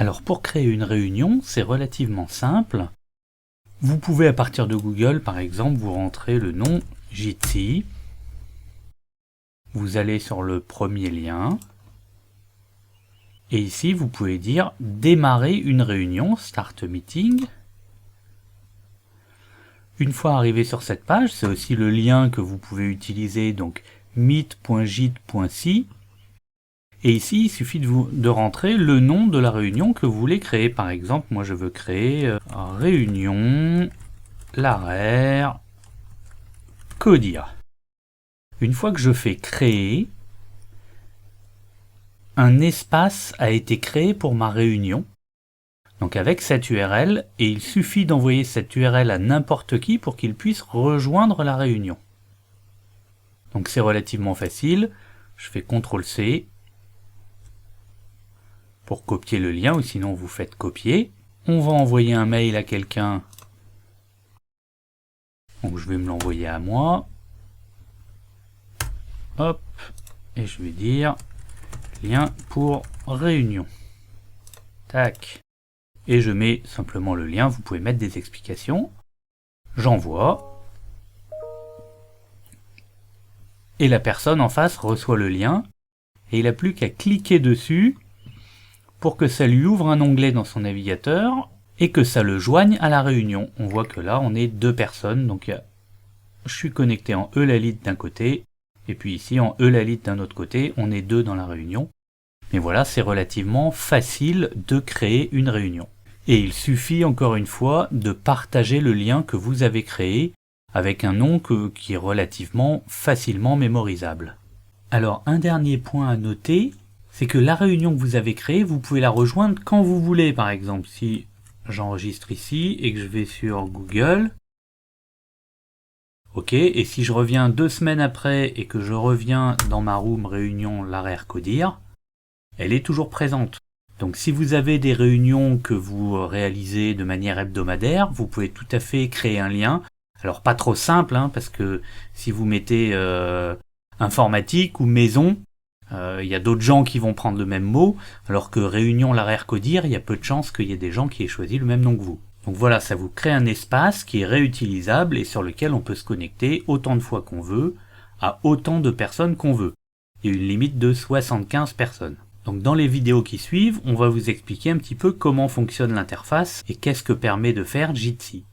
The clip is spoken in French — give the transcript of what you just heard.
Alors pour créer une réunion, c'est relativement simple. Vous pouvez à partir de Google, par exemple, vous rentrez le nom Jitsi. Vous allez sur le premier lien. Et ici, vous pouvez dire démarrer une réunion, Start a Meeting. Une fois arrivé sur cette page, c'est aussi le lien que vous pouvez utiliser, donc meet.jit.si. Et ici, il suffit de rentrer le nom de la réunion que vous voulez créer. Par exemple, moi je veux créer réunion Larère Codir. Une fois que je fais créer, un espace a été créé pour ma réunion. Donc avec cette URL, et il suffit d'envoyer cette URL à n'importe qui pour qu'il puisse rejoindre la réunion. Donc c'est relativement facile. Je fais CTRL-C pour copier le lien, ou sinon vous faites copier. On va envoyer un mail à quelqu'un. Donc je vais me l'envoyer à moi. Hop, et je vais dire lien pour réunion. Tac. Et je mets simplement le lien, vous pouvez mettre des explications. J'envoie. Et la personne en face reçoit le lien. Et il n'a plus qu'à cliquer dessus pour que ça lui ouvre un onglet dans son navigateur et que ça le joigne à la réunion. On voit que là, on est 2 personnes. Donc je suis connecté en Eulalie d'un côté. Et puis ici, en Eulalie d'un autre côté, on est 2 dans la réunion. Mais voilà, c'est relativement facile de créer une réunion. Et il suffit encore une fois de partager le lien que vous avez créé avec un nom qui est relativement facilement mémorisable. Alors un dernier point à noter, c'est que la réunion que vous avez créée, vous pouvez la rejoindre quand vous voulez. Par exemple, si j'enregistre ici et que je vais sur Google, ok, et si je reviens 2 semaines après et que je reviens dans ma room réunion Larère Codir, elle est toujours présente. Donc si vous avez des réunions que vous réalisez de manière hebdomadaire, vous pouvez tout à fait créer un lien. Alors pas trop simple, parce que si vous mettez informatique ou maison, il y a d'autres gens qui vont prendre le même mot, alors que réunion Larère Codir, il y a peu de chances qu'il y ait des gens qui aient choisi le même nom que vous. Donc voilà, ça vous crée un espace qui est réutilisable et sur lequel on peut se connecter autant de fois qu'on veut, à autant de personnes qu'on veut. Il y a une limite de 75 personnes. Donc dans les vidéos qui suivent, on va vous expliquer un petit peu comment fonctionne l'interface et qu'est-ce que permet de faire Jitsi.